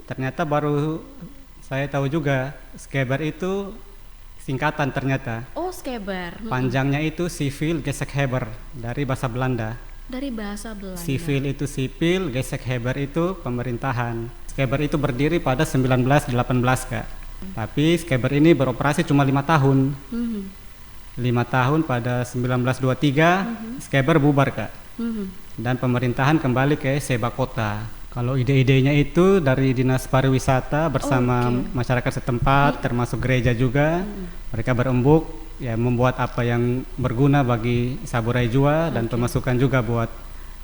ternyata baru saya tahu juga Skeber itu singkatan ternyata. Oh, Skeber. Panjangnya itu Civil Gesekhebber dari bahasa Belanda. Dari bahasa Belanda. Civil itu sipil, Gesekhebber itu pemerintahan. Skeber itu berdiri pada 1918 Kak. Tapi Skeber ini beroperasi cuma 5 tahun. 5 tahun pada 1923 Skeber bubar Kak. Dan pemerintahan kembali ke Seba Kota. Kalau ide-idenya itu dari Dinas Pariwisata bersama masyarakat setempat, termasuk gereja juga. Mereka berembuk ya membuat apa yang berguna bagi Saburai Jua dan pemasukan juga buat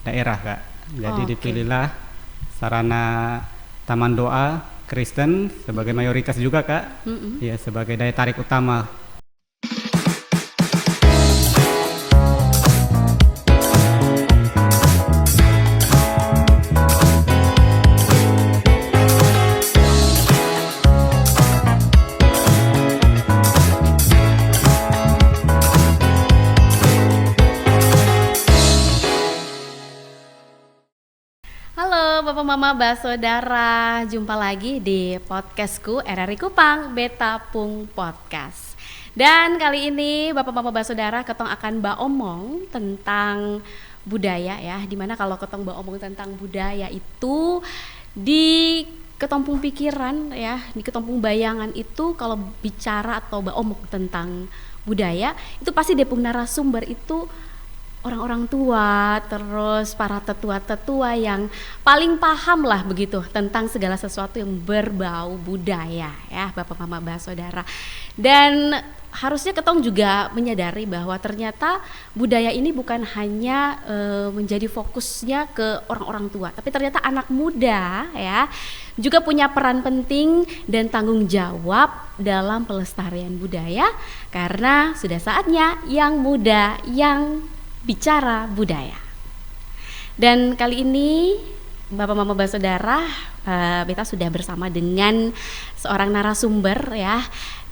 daerah Kak. Jadi dipilihlah sarana Taman Doa Kristen sebagai mayoritas juga Kak. Ya sebagai daya tarik utama. Bapak Mama Basodara, jumpa lagi di podcastku RRI Kupang Beta Pung Podcast. Dan kali ini Bapak Mama Basodara ketong akan omong tentang budaya ya. Dimana kalau ketong omong tentang budaya itu di ketompung pikiran ya, di ketompung bayangan itu kalau bicara atau omong tentang budaya itu pasti depung narasumber itu orang-orang tua, terus para tetua-tetua yang paling paham lah begitu tentang segala sesuatu yang berbau budaya ya Bapak Mama Basodara. Dan harusnya ketong juga menyadari bahwa ternyata budaya ini bukan hanya menjadi fokusnya ke orang-orang tua, tapi ternyata anak muda ya juga punya peran penting dan tanggung jawab dalam pelestarian budaya, karena sudah saatnya yang muda yang bicara budaya. Dan kali ini Bapak Mama Basodara, Beta sudah bersama dengan seorang narasumber ya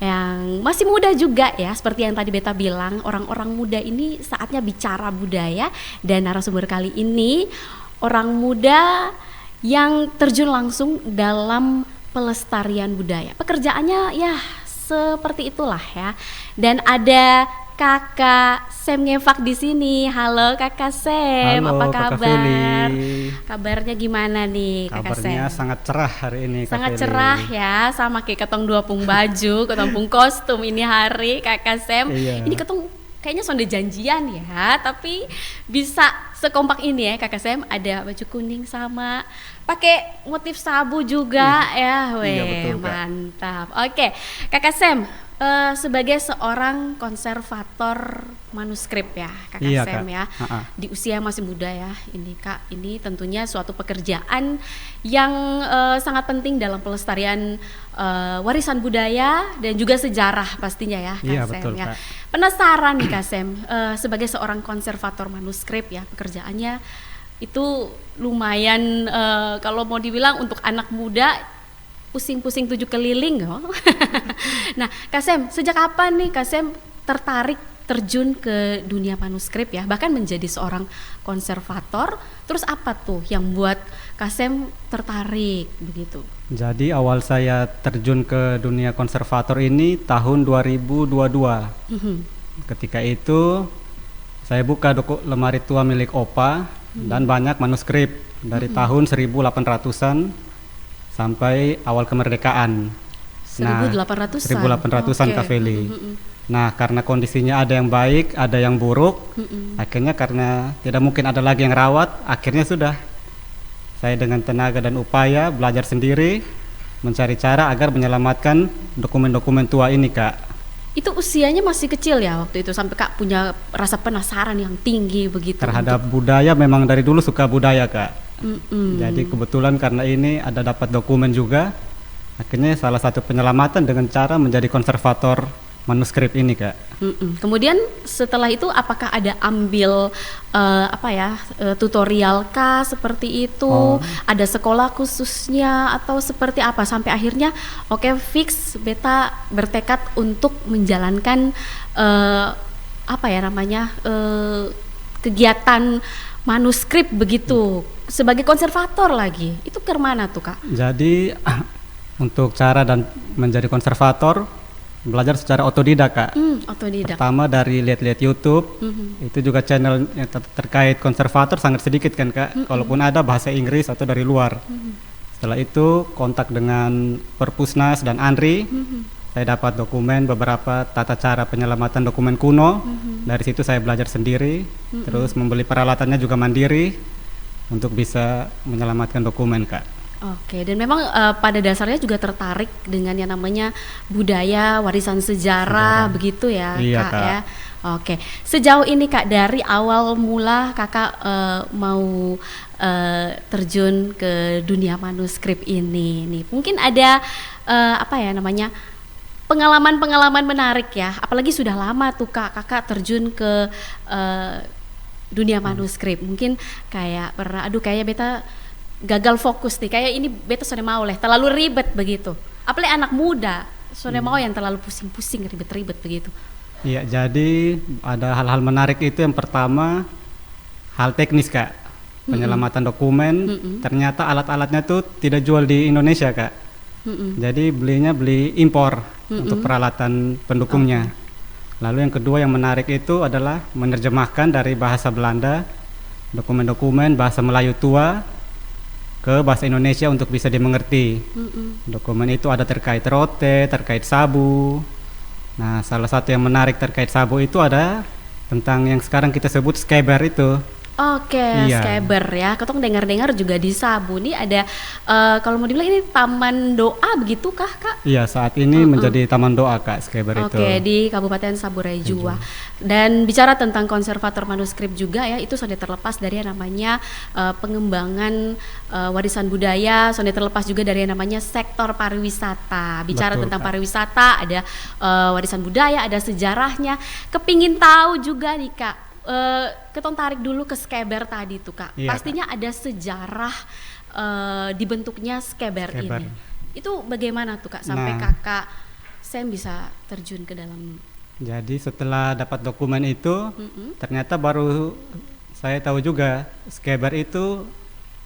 yang masih muda juga ya, seperti yang tadi Beta bilang, orang-orang muda ini saatnya bicara budaya. Dan narasumber kali ini orang muda yang terjun langsung dalam pelestarian budaya. Pekerjaannya ya seperti itulah ya. Dan ada Kakak Sem Ngefak di sini. Halo Kakak Sem, halo, apa kabar? Kabarnya gimana nih Kakak Sem? Kabarnya sangat cerah hari ini. Sangat cerah ya, sama kayak ketong dua pung baju, ketong pung kostum ini hari Kakak Sem. Iya. Ini ketong kayaknya sonde janjian ya, tapi bisa sekompak ini ya Kakak Sem. Ada baju kuning sama pakai motif sabu juga ya, Iya, betul, Kak. mantap. Oke, Kakak Sem. Sebagai seorang konservator manuskrip ya Kakak Iya, Sem Kak. ya, di usia masih muda ya ini Kak, ini tentunya suatu pekerjaan yang sangat penting dalam pelestarian warisan budaya dan juga sejarah pastinya ya Kak Iya, Sem betul, ya. Kak. Penasaran nih Kak Sem, sebagai seorang konservator manuskrip ya, pekerjaannya itu lumayan kalau mau dibilang untuk anak muda pusing-pusing 7 keliling oh. Nah Kak Sem, sejak kapan nih Kak Sem tertarik terjun ke dunia manuskrip ya, bahkan menjadi seorang konservator? Terus apa tuh yang buat Kak Sem tertarik begitu? Jadi awal saya terjun ke dunia konservator ini tahun 2022. Ketika itu saya buka lemari tua milik Opa dan banyak manuskrip dari tahun 1800-an sampai awal kemerdekaan. 1800-an Kak Feli. Nah, karena kondisinya ada yang baik, ada yang buruk, akhirnya karena tidak mungkin ada lagi yang rawat, akhirnya sudah saya dengan tenaga dan upaya belajar sendiri mencari cara agar menyelamatkan dokumen-dokumen tua ini, Kak. Itu usianya masih kecil ya waktu itu, sampai Kak punya rasa penasaran yang tinggi begitu terhadap budaya. Memang dari dulu suka budaya, Kak. Jadi kebetulan karena ini ada dapat dokumen juga, akhirnya salah satu penyelamatan dengan cara menjadi konservator manuskrip ini, Kak. Kemudian setelah itu apakah ada ambil tutorial kah seperti itu? Ada sekolah khususnya atau seperti apa sampai akhirnya fix Beta bertekad untuk menjalankan kegiatan manuskrip begitu sebagai konservator lagi. Itu ke mana tuh Kak? Jadi untuk cara dan menjadi konservator belajar secara otodidak Kak. Otodidak. Pertama dari lihat-lihat YouTube. Itu juga channel yang terkait konservator sangat sedikit kan Kak. Kalaupun ada bahasa Inggris atau dari luar. Setelah itu kontak dengan Perpusnas dan ANRI. Saya dapat dokumen beberapa tata cara penyelamatan dokumen kuno. Dari situ saya belajar sendiri. Terus membeli peralatannya juga mandiri untuk bisa menyelamatkan dokumen Kak. Oke, dan memang pada dasarnya juga tertarik dengan yang namanya budaya, warisan sejarah. Begitu ya, iya, Kak ya. Oke, sejauh ini Kak dari awal mula Kakak mau terjun ke dunia manuskrip ini nih, mungkin ada pengalaman-pengalaman menarik ya, apalagi sudah lama tuh Kakak terjun ke dunia manuskrip. Mungkin kayak pernah, kayaknya beta gagal fokus nih, kayak ini beta sudah mau terlalu ribet begitu, apalagi anak muda sudah mau yang terlalu pusing-pusing ribet-ribet begitu. Iya, jadi ada hal-hal menarik itu. Yang pertama hal teknis Kak, penyelamatan dokumen. Ternyata alat-alatnya tuh tidak jual di Indonesia Kak. Jadi beli impor untuk peralatan pendukungnya. Lalu yang kedua yang menarik itu adalah menerjemahkan dari bahasa Belanda dokumen-dokumen bahasa Melayu tua ke bahasa Indonesia untuk bisa dimengerti. Dokumen itu ada terkait rote, terkait sabu. Nah, salah satu yang menarik terkait sabu itu ada tentang yang sekarang kita sebut skeber itu. Oke, skeber ya. Ketong dengar-dengar juga di Sabu nih ada kalau mau dibilang ini taman doa begitukah Kak? Iya, saat ini menjadi taman doa Kak, skeber itu. Oke, di Kabupaten Saburai Jua. Dan bicara tentang konservator manuskrip juga ya, itu sudah terlepas dari yang namanya pengembangan warisan budaya, sudah terlepas juga dari yang namanya sektor pariwisata. Bicara Betul, tentang Kak. pariwisata, ada warisan budaya, ada sejarahnya. Kepingin tahu juga nih Kak, ketong tarik dulu ke skeber tadi tuh Kak. Iya, pastinya Kak, ada sejarah dibentuknya skeber ini. Itu bagaimana tuh Kak sampai Kakak Sam bisa terjun ke dalam? Jadi setelah dapat dokumen itu, ternyata baru saya tahu juga skeber itu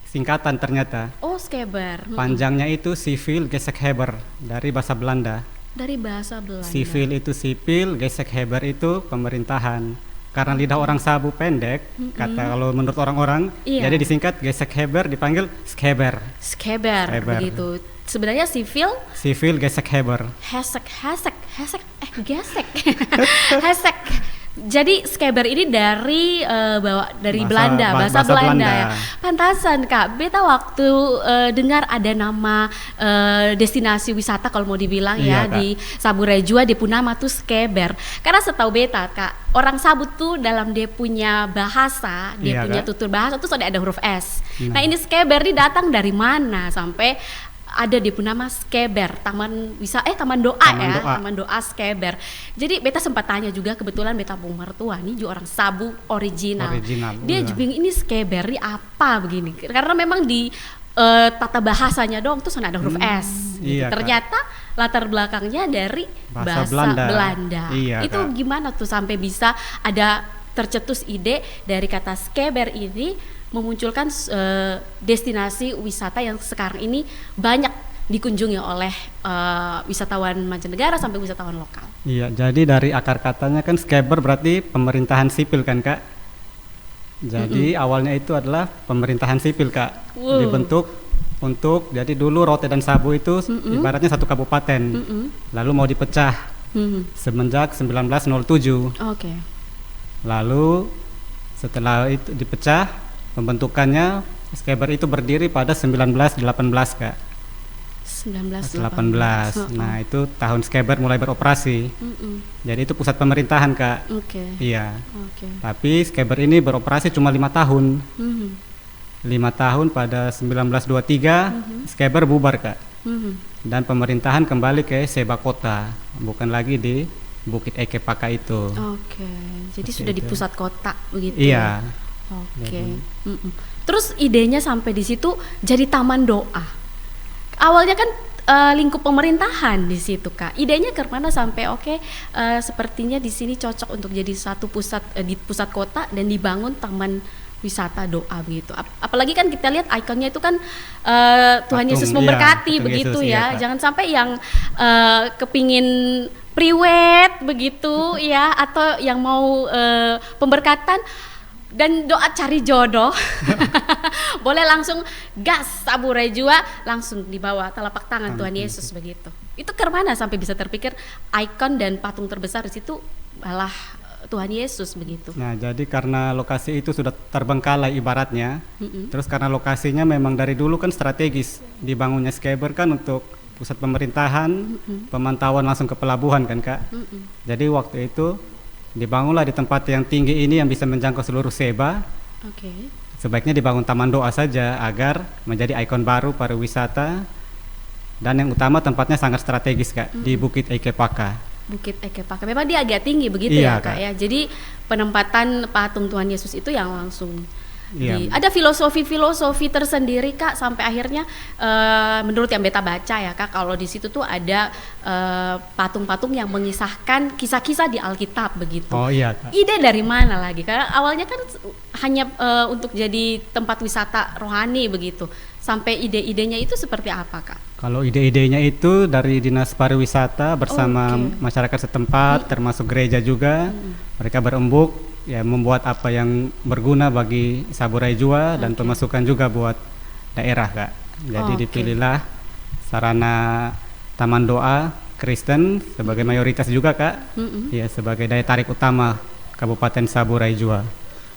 singkatan ternyata. Oh, skeber. Panjangnya itu Sivil Gesekheber dari bahasa Belanda. Dari bahasa Belanda. Sivil itu sipil, Gesekheber itu pemerintahan. Karena lidah orang Sabu pendek, kata kalau menurut orang-orang, jadi disingkat Gesekheber, dipanggil skeber. Skeber, begitu. Sebenarnya sivil Gesekheber. Gesek. Hesek. Jadi skeber ini dari bahasa Belanda ya. Pantasan Kak, beta waktu dengar ada nama destinasi wisata kalau mau dibilang di Saburai Jua, dia punya nama tuh skeber. Karena setahu beta Kak, orang Sabu tuh dalam dia punya bahasa, dia punya tutur bahasa tuh sudah ada huruf S. Nah ini skeber ini datang dari mana sampai ada di nama skeber, taman doa skeber. Jadi beta sempat tanya juga, kebetulan beta pung mertua nih juga orang Sabu original. Dia juga ini skeber ini apa begini, karena memang di tata bahasanya dong tuh ada huruf S gitu. Ternyata latar belakangnya dari bahasa Belanda. Itu Kak, gimana tuh sampai bisa ada tercetus ide dari kata skeber ini memunculkan destinasi wisata yang sekarang ini banyak dikunjungi oleh wisatawan mancanegara sampai wisatawan lokal. Iya, jadi dari akar katanya kan skeber berarti pemerintahan sipil kan Kak. Jadi awalnya itu adalah pemerintahan sipil Kak. Dibentuk untuk, jadi dulu Rote dan Sabu itu ibaratnya satu kabupaten. Lalu mau dipecah semenjak 1907. Lalu setelah itu dipecah, pembentukannya skeber itu berdiri pada 1918 Kak. 1918. Nah itu tahun skeber mulai beroperasi. Jadi itu pusat pemerintahan Kak. Iya. Tapi skeber ini beroperasi cuma 5 tahun. 5 tahun pada 1923 skeber bubar Kak. Dan pemerintahan kembali ke Seba Kota, bukan lagi di Bukit Eke Paka itu. Jadi sudah di pusat kota begitu. Iya. Terus idenya sampai di situ jadi taman doa. Awalnya kan lingkup pemerintahan di situ Kak. Idenya ke mana sampai sepertinya di sini cocok untuk jadi satu pusat di pusat kota dan dibangun taman wisata doa begitu. Apalagi kan kita lihat ikonnya itu kan Tuhan Patung, Yesus memberkati iya, patung begitu Yesus, ya. iya, Kak. Jangan sampai yang kepingin priwet begitu ya, atau yang mau pemberkatan dan doa cari jodoh boleh langsung gas saburai jua, langsung dibawa telapak tangan Tuhan Yesus begitu. Itu kemana sampai bisa terpikir ikon dan patung terbesar di situ malah Tuhan Yesus begitu. Nah, jadi karena lokasi itu sudah terbengkalai ibaratnya, terus karena lokasinya memang dari dulu kan strategis, dibangunnya Skeber kan untuk pusat pemerintahan, pemantauan langsung ke pelabuhan kan Kak. Jadi waktu itu dibangunlah di tempat yang tinggi ini yang bisa menjangkau seluruh Seba. Oke. Sebaiknya dibangun taman doa saja agar menjadi ikon baru pariwisata, dan yang utama tempatnya sangat strategis Kak, di Bukit Ekepaka. Bukit Ekepaka. Memang dia agak tinggi begitu Iya, ya Kak Kak. ya. Jadi penempatan patung Tuhan Yesus itu yang langsung Iya. ada filosofi tersendiri Kak, sampai akhirnya menurut yang beta baca ya Kak, kalau di situ tuh ada patung-patung yang mengisahkan kisah-kisah di Alkitab begitu. Oh iya Kak. Ide dari mana lagi? Karena awalnya kan hanya untuk jadi tempat wisata rohani begitu. Sampai ide-idenya itu seperti apa Kak? Kalau ide-idenya itu dari Dinas Pariwisata bersama Oke. masyarakat setempat, termasuk gereja juga. Mereka berembuk ya membuat apa yang berguna bagi Saburai Jua dan pemasukan juga buat daerah Kak. Jadi Oke. dipilihlah sarana taman doa Kristen sebagai mayoritas juga Kak. Ya sebagai daya tarik utama Kabupaten Saburai Jua.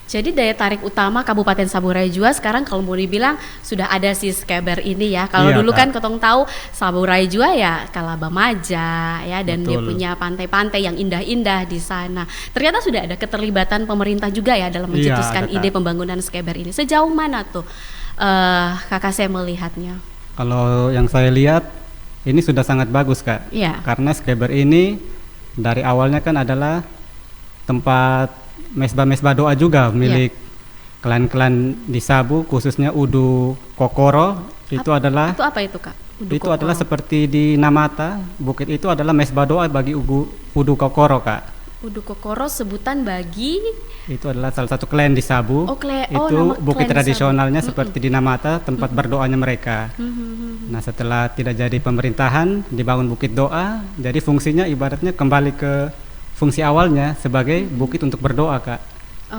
Jadi daya tarik utama Kabupaten Saburai Jua sekarang kalau mau dibilang sudah ada si Skeber ini ya. Kalau Iya, dulu kan Kak. ketong tahu Saburai Jua ya Kalabamaja ya, dan dia Betul. punya pantai-pantai yang indah-indah di sana. Ternyata sudah ada keterlibatan pemerintah juga ya dalam Iya, mencetuskan ada, Kak. ide pembangunan Skeber ini. Sejauh mana tuh Kakak saya melihatnya? Kalau yang saya lihat ini sudah sangat bagus Kak. Iya. Karena Skeber ini dari awalnya kan adalah tempat mesbah-mesbah doa juga milik klan-klan di Sabu, khususnya Udu Kokoro. Itu adalah Itu apa itu Kak? Udu itu adalah Kokoro. seperti di Namata, bukit itu adalah mesbah doa bagi Udu Kokoro Kak. Udu Kokoro sebutan bagi Itu adalah salah satu klan di Sabu. Itu nama bukit klan di tradisionalnya Sabu. seperti di Namata, tempat berdoanya mereka. Nah, setelah tidak jadi pemerintahan, dibangun bukit doa, jadi fungsinya ibaratnya kembali ke fungsi awalnya sebagai bukit untuk berdoa Kak.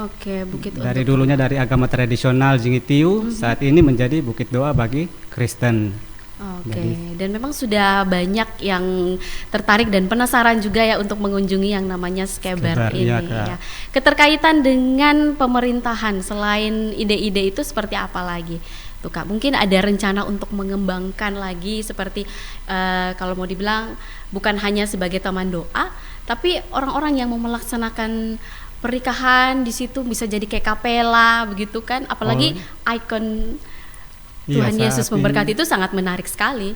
Oke, bukit Dari untuk dulunya dari agama tradisional Jingitiu, saat ini menjadi bukit doa bagi Kristen. Oke, dan memang sudah banyak yang tertarik dan penasaran juga ya untuk mengunjungi yang namanya Skeber Skeber, ini iya, Kak. ya. Keterkaitan dengan pemerintahan selain ide-ide itu seperti apa lagi? Tuh Kak, mungkin ada rencana untuk mengembangkan lagi seperti kalau mau dibilang bukan hanya sebagai taman doa, tapi orang-orang yang mau melaksanakan pernikahan di situ bisa jadi kayak kapela begitu kan? Apalagi ikon Tuhan Iya, Yesus saat memberkati ini- itu sangat menarik sekali.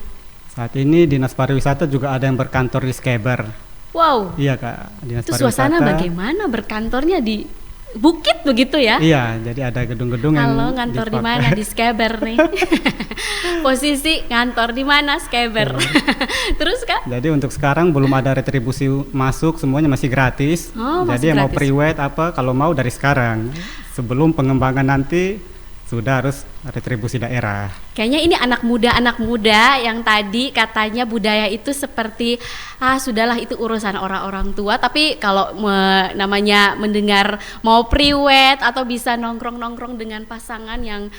Saat ini Dinas Pariwisata juga ada yang berkantor di Skeber. Wow, Iya Kak, Dinas itu suasana Pariwisata. bagaimana berkantornya di bukit begitu ya? Iya, jadi ada gedung-gedung yang Halo, ngantor di dipakai. mana? Di Skeber nih. Posisi ngantor di mana? Skeber. Terus Kak? Jadi untuk sekarang belum ada retribusi masuk, semuanya masih gratis. Oh, masih Jadi yang mau gratis. priwet apa kalau mau dari sekarang. Sebelum pengembangan nanti sudah harus retribusi daerah. Kayaknya ini anak muda yang tadi katanya budaya itu seperti sudahlah itu urusan orang-orang tua, tapi kalau namanya mendengar mau priwet atau bisa nongkrong-nongkrong dengan pasangan yang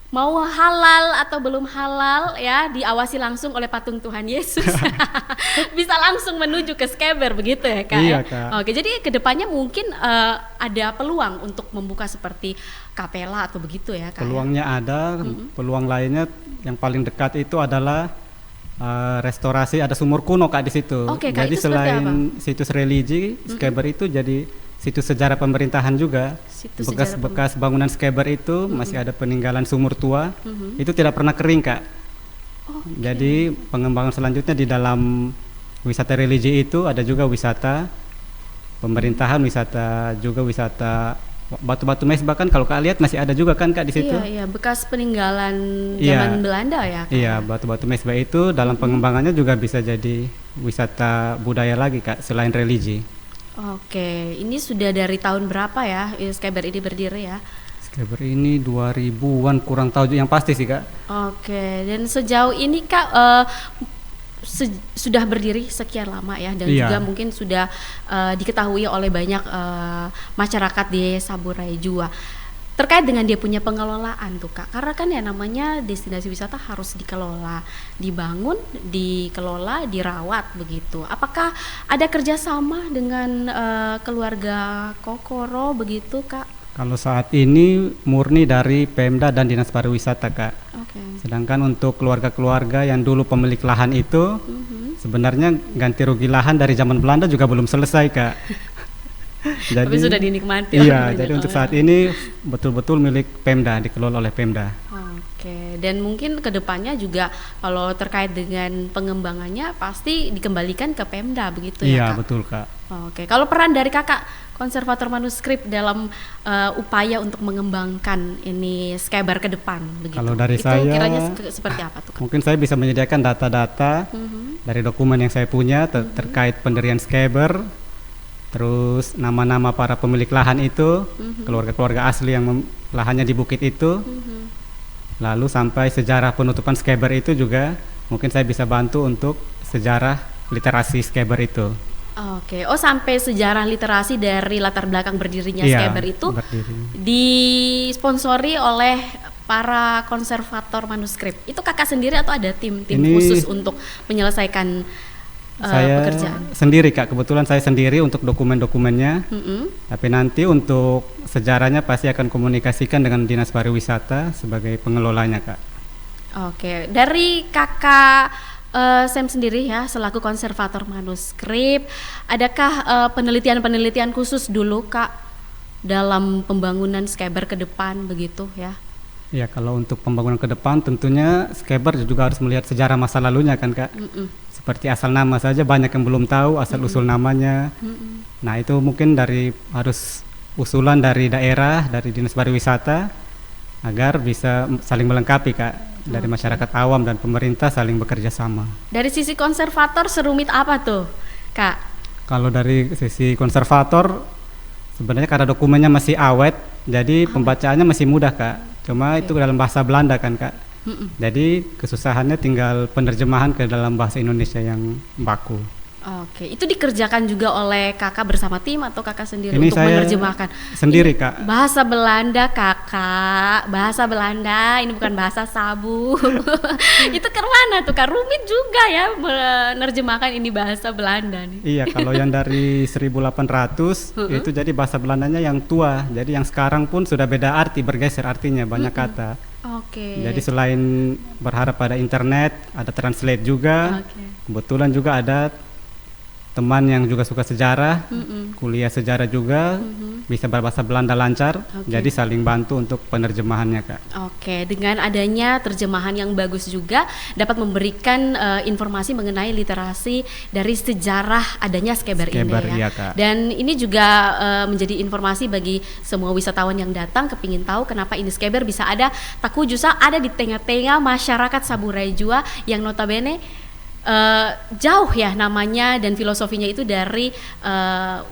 mau halal atau belum halal ya, diawasi langsung oleh patung Tuhan Yesus. Bisa langsung menuju ke Skeber begitu ya Kak? Iya, ya? Kak. Oke, jadi kedepannya mungkin ada peluang untuk membuka seperti kapela atau begitu ya Kak? Peluangnya ada, peluang lainnya yang paling dekat itu adalah restorasi, ada sumur kuno Kak di situ. Oke, Kak, Jadi itu seperti selain apa? situs religi, Skeber itu jadi situs sejarah pemerintahan juga. Situs Bekas-bekas bangunan Skeber itu masih ada peninggalan sumur tua. Itu tidak pernah kering Kak. Jadi pengembangan selanjutnya di dalam wisata religi itu ada juga wisata pemerintahan, wisata batu-batu mesbah kan, kalau Kak lihat masih ada juga kan Kak di situ. Iya, bekas peninggalan Iya. zaman Belanda ya Kak? Iya, batu-batu mesbah itu dalam pengembangannya juga bisa jadi wisata budaya lagi Kak, selain religi. Oke, ini sudah dari tahun berapa ya Skeber ini berdiri ya? Skeber ini 2000-an, kurang tahu yang pasti sih Kak. Oke, dan sejauh ini Kak sudah berdiri sekian lama ya, dan juga mungkin sudah diketahui oleh banyak masyarakat di Saburai Jua. Terkait dengan dia punya pengelolaan tuh Kak, karena kan ya namanya destinasi wisata harus dikelola, dibangun, dikelola, dirawat begitu. Apakah ada kerjasama dengan keluarga Kokoro begitu Kak? Kalau saat ini murni dari Pemda dan Dinas Pariwisata Kak. Sedangkan untuk keluarga-keluarga yang dulu pemilik lahan itu sebenarnya ganti rugi lahan dari zaman Belanda juga belum selesai Kak. Jadi, tapi sudah dinikmati. Iya, jadi untuk saat ini betul-betul milik Pemda, dikelola oleh Pemda. Oke, dan mungkin kedepannya juga kalau terkait dengan pengembangannya pasti dikembalikan ke Pemda begitu ya Kak? Iya, betul Kak. Oke, kalau peran dari Kakak konservator manuskrip dalam upaya untuk mengembangkan ini Skeber ke depan begitu. Kalau dari itu saya kiranya seperti apa tuh Kak? Mungkin saya bisa menyediakan data-data dari dokumen yang saya punya terkait pendirian Skeber, terus nama-nama para pemilik lahan itu, keluarga-keluarga asli yang lahannya di bukit itu, lalu sampai sejarah penutupan Skeber itu juga mungkin saya bisa bantu untuk sejarah literasi Skeber itu. Oke, sampai sejarah literasi dari latar belakang berdirinya Skeber itu disponsori oleh para konservator manuskrip. Itu Kakak sendiri atau ada tim khusus untuk menyelesaikan pekerjaan? Sendiri Kak, kebetulan saya sendiri untuk dokumen-dokumennya. Tapi nanti untuk sejarahnya pasti akan komunikasikan dengan Dinas Pariwisata sebagai pengelolanya Kak. Oke, dari Kakak Sam sendiri ya selaku konservator manuskrip, adakah penelitian-penelitian khusus dulu Kak dalam pembangunan Skeber ke depan begitu ya? Ya, kalau untuk pembangunan ke depan tentunya Skeber juga harus melihat sejarah masa lalunya kan Kak. Seperti asal nama saja banyak yang belum tahu asal usul namanya. Nah, itu mungkin harus usulan dari daerah, dari Dinas Pariwisata agar bisa saling melengkapi Kak. Dari masyarakat awam dan pemerintah saling bekerja sama. Dari sisi konservator serumit apa tuh Kak? Kalau dari sisi konservator sebenarnya karena dokumennya masih awet, jadi pembacaannya masih mudah Kak. Cuma itu dalam bahasa Belanda kan Kak. Jadi kesusahannya tinggal penerjemahan ke dalam bahasa Indonesia yang baku. Oke, itu dikerjakan juga oleh Kakak bersama tim atau Kakak sendiri untuk menerjemahkan? Sendiri Kak. Bahasa Belanda Kakak, bahasa Belanda, ini bukan bahasa sabu. Itu kemana tuh Kak? Rumit juga ya menerjemahkan ini bahasa Belanda nih. Iya, kalau yang dari 1800 itu jadi bahasa Belandanya yang tua. Jadi yang sekarang pun sudah beda arti, bergeser artinya, banyak kata. Jadi selain berharap pada internet, ada translate juga. Kebetulan juga ada teman yang juga suka sejarah, kuliah sejarah juga, bisa berbahasa Belanda lancar, jadi saling bantu untuk penerjemahannya Kak. Dengan adanya terjemahan yang bagus juga dapat memberikan informasi mengenai literasi dari sejarah adanya Skeber ini ya. Iya, Kak. Dan ini juga menjadi informasi bagi semua wisatawan yang datang kepingin tahu kenapa ini Skeber bisa ada, Takujusa ada di tengah-tengah masyarakat Saburai Jua yang notabene jauh ya namanya dan filosofinya itu dari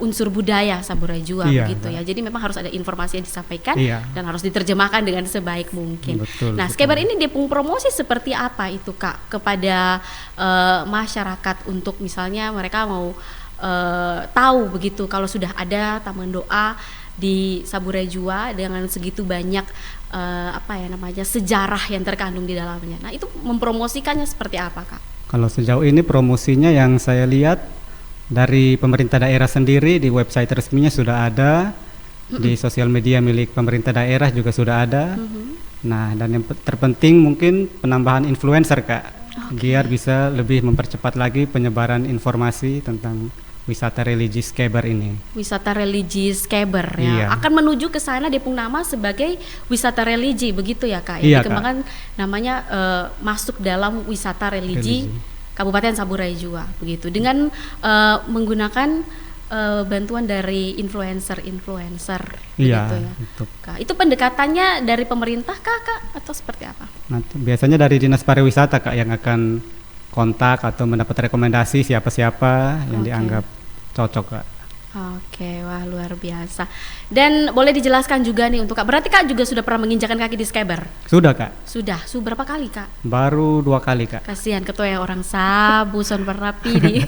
unsur budaya Saburai Jua begitu ya. Jadi memang harus ada informasi yang disampaikan dan harus diterjemahkan dengan sebaik mungkin. Nah, Skeber ini dipung promosi seperti apa itu Kak kepada masyarakat untuk misalnya mereka mau tahu begitu kalau sudah ada taman doa di Saburai Jua dengan segitu banyak sejarah yang terkandung di dalamnya. Nah, itu mempromosikannya seperti apa Kak? Kalau sejauh ini promosinya yang saya lihat dari pemerintah daerah sendiri di website resminya sudah ada, di sosial media milik pemerintah daerah juga sudah ada. Nah, dan yang terpenting mungkin penambahan influencer Kak, biar bisa lebih mempercepat lagi penyebaran informasi tentang wisata religi Skeber ini. Wisata religi Skeber ya. Akan menuju ke sana Depung nama sebagai wisata religi begitu ya Kak. Dikembangkan namanya masuk dalam wisata religi Kabupaten Saburai Jua begitu. Dengan menggunakan bantuan dari influencer begitu ya. Kak, itu pendekatannya dari pemerintah Kak atau seperti apa? Nanti biasanya dari Dinas Pariwisata Kak yang akan kontak atau mendapat rekomendasi siapa-siapa yang dianggap cocok Kak. Oke, wah luar biasa. Dan boleh dijelaskan juga nih untuk Kak, berarti Kak juga sudah pernah menginjakan kaki di Skeber? Sudah Kak. Sudah berapa kali Kak? Baru 2 kali Kak. Kasihan ketua yang orang sabu son berapi di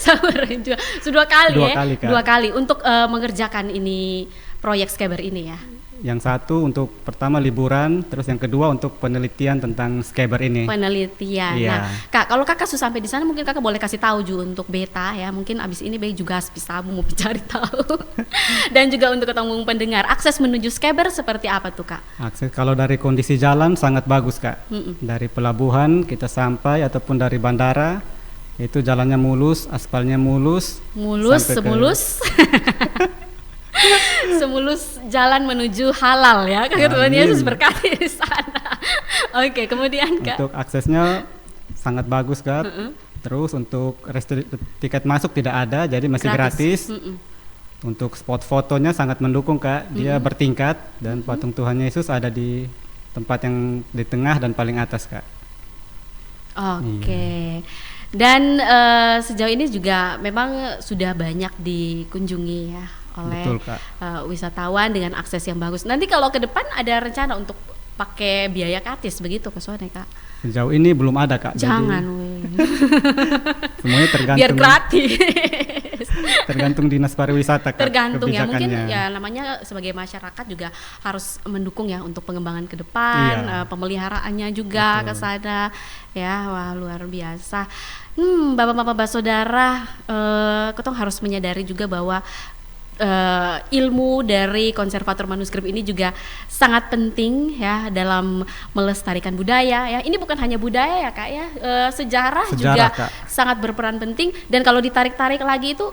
sabar juga. Sudah 2 kali 2 ya? kali, Kak. 2 kali untuk mengerjakan ini proyek Skeber ini ya? Yang satu untuk pertama liburan, terus yang kedua untuk penelitian tentang Skeber ini. Penelitian. Iya. Nah, Kak, kalau Kakak sudah sampai di sana mungkin Kakak boleh kasih tahu juga untuk beta ya. Mungkin abis ini Beta juga sabu mau cari tahu. Dan juga untuk ketemu pendengar, akses menuju Skeber seperti apa tuh Kak? Akses kalau dari kondisi jalan sangat bagus Kak. Dari pelabuhan kita sampai ataupun dari bandara itu jalannya mulus, aspalnya mulus. Mulus, semulus. Semulus jalan menuju halal ya, Tuhan Yesus berkati di sana. Oke, kemudian Kak. Untuk aksesnya sangat bagus Kak. Terus untuk tiket masuk tidak ada, jadi masih gratis. Untuk spot fotonya sangat mendukung Kak. Dia bertingkat dan patung Tuhan Yesus ada di tempat yang di tengah dan paling atas Kak. Oke. Dan sejauh ini juga memang sudah banyak dikunjungi ya oleh wisatawan dengan akses yang bagus. Nanti kalau ke depan ada rencana untuk pakai biaya gratis begitu ke sana Kak? Sejauh ini belum ada Kak. Jangan semuanya tergantung. Biar gratis. Tergantung dinas pariwisata Kak. Tergantung ya, mungkin ya namanya sebagai masyarakat juga harus mendukung ya untuk pengembangan ke depan, pemeliharaannya juga ke sana ya. Wah luar biasa. Bapak-bapak Basodara, ketong harus menyadari juga bahwa ilmu dari konservator manuskrip ini juga sangat penting ya dalam melestarikan budaya ya. Ini bukan hanya budaya ya Kak ya, sejarah juga Kak sangat berperan penting. Dan kalau ditarik-tarik lagi itu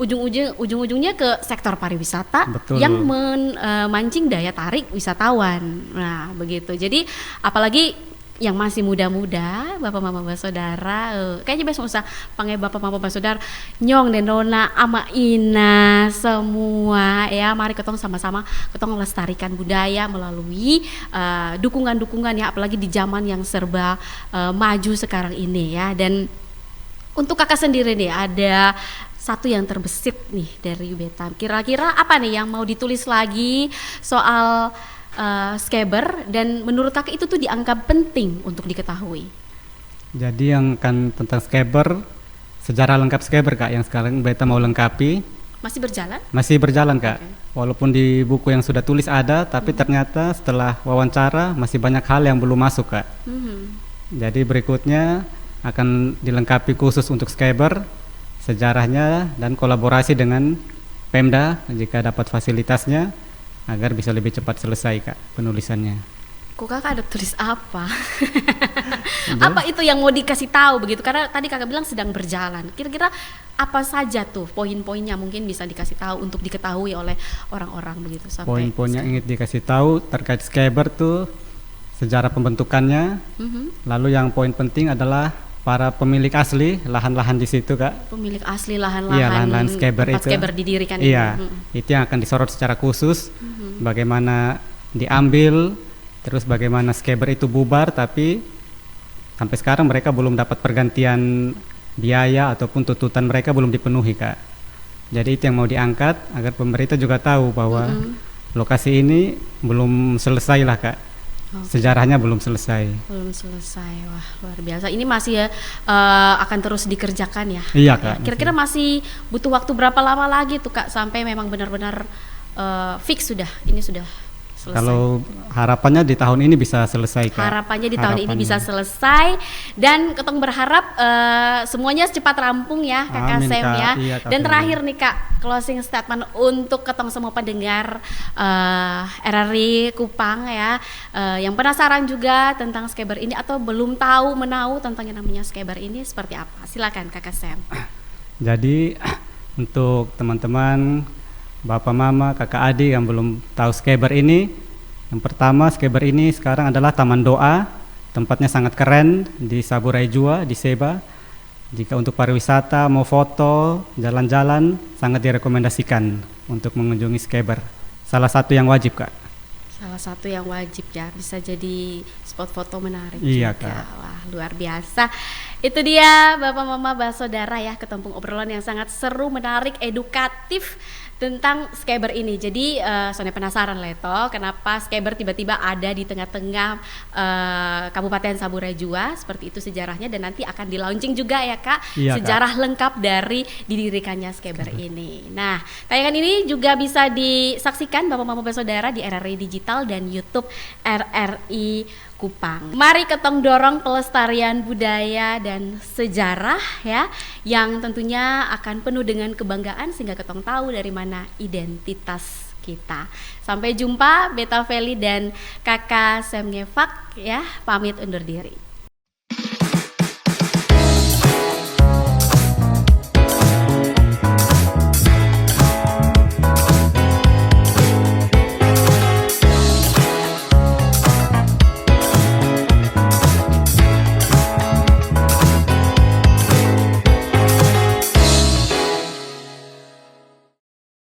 ujung-ujungnya ke sektor pariwisata. Betul. Yang memancing daya tarik wisatawan. Nah begitu. Jadi apalagi yang masih muda-muda, bapak mama basodara, kayaknya besok usah panggil bapak mama basodara, nyong dan nona, ama ina semua ya, mari ketong sama-sama ketong melestarikan budaya melalui dukungan-dukungan ya, apalagi di zaman yang serba maju sekarang ini ya. Dan untuk Kakak sendiri nih ada satu yang terbesit nih dari Beta, kira-kira apa nih yang mau ditulis lagi soal Skeber, dan menurut Kakak itu tuh dianggap penting untuk diketahui? Jadi yang kan tentang Skeber, sejarah lengkap Skeber Kak, yang sekarang Beta mau lengkapi. Masih berjalan? Masih berjalan Kak. Walaupun di buku yang sudah tulis ada, tapi ternyata setelah wawancara masih banyak hal yang belum masuk Kak. Jadi berikutnya akan dilengkapi khusus untuk Skeber, sejarahnya dan kolaborasi dengan Pemda jika dapat fasilitasnya, agar bisa lebih cepat selesai Kak penulisannya. Kok Kakak ada tulis apa? Apa itu yang mau dikasih tahu begitu? Karena tadi Kakak bilang sedang berjalan. Kira-kira apa saja tuh poin-poinnya mungkin bisa dikasih tahu untuk diketahui oleh orang-orang begitu sampai. Poin-poin yang ingin dikasih tahu terkait Skeber tuh sejarah pembentukannya. Lalu yang poin penting adalah para pemilik asli lahan-lahan di situ Kak. Pemilik asli lahan-lahan. Iya, lahan-lahan Skeber itu. Skeber didirikan iya, itu yang akan disorot secara khusus. Bagaimana diambil, terus bagaimana Skeber itu bubar, tapi sampai sekarang mereka belum dapat pergantian biaya ataupun tuntutan mereka belum dipenuhi Kak. Jadi itu yang mau diangkat agar pemerintah juga tahu bahwa lokasi ini belum selesai lah Kak. Sejarahnya belum selesai. Belum selesai, wah luar biasa. Ini masih akan terus dikerjakan ya. Iya Kak. Kira-kira masih butuh waktu berapa lama lagi tuh Kak sampai memang benar-benar fix sudah ini sudah selesai? Kalau harapannya di tahun ini bisa selesai Kak. Harapannya di tahun ini bisa selesai, dan ketong berharap semuanya cepat rampung ya Kakak Sem ya. Iya, dan terakhir nih Kak, closing statement untuk ketong semua pendengar RRI Kupang ya, yang penasaran juga tentang Skeber ini atau belum tahu menahu tentang yang namanya Skeber ini seperti apa. Silakan Kakak Sem. Jadi untuk teman-teman, Bapak Mama, Kakak Adik yang belum tahu Skeber ini, yang pertama Skeber ini sekarang adalah Taman Doa. Tempatnya sangat keren di Saburai Jua di Seba. Jika untuk pariwisata mau foto, jalan-jalan, sangat direkomendasikan untuk mengunjungi Skeber. Salah satu yang wajib Kak. Salah satu yang wajib ya, bisa jadi spot foto menarik Iya, juga. Kak. Wah, luar biasa. Itu dia Bapak Mama Basodara ya, ketempung obrolan yang sangat seru, menarik, edukatif tentang Skyber ini. Jadi Sonia penasaran Leto, kenapa Skyber tiba-tiba ada di tengah-tengah Kabupaten Saburajua, seperti itu sejarahnya, dan nanti akan di launching juga ya Kak, Iya, sejarah lengkap dari didirikannya Skyber ini. Nah, tayangan ini juga bisa disaksikan Bapak Mama Basodara di RRI Digital dan YouTube RRI Kupang. Mari ketong dorong pelestarian budaya dan sejarah ya, yang tentunya akan penuh dengan kebanggaan sehingga ketong tahu dari mana identitas kita. Sampai jumpa, Beta Feli dan Kakak Sam Ngefak ya, pamit undur diri.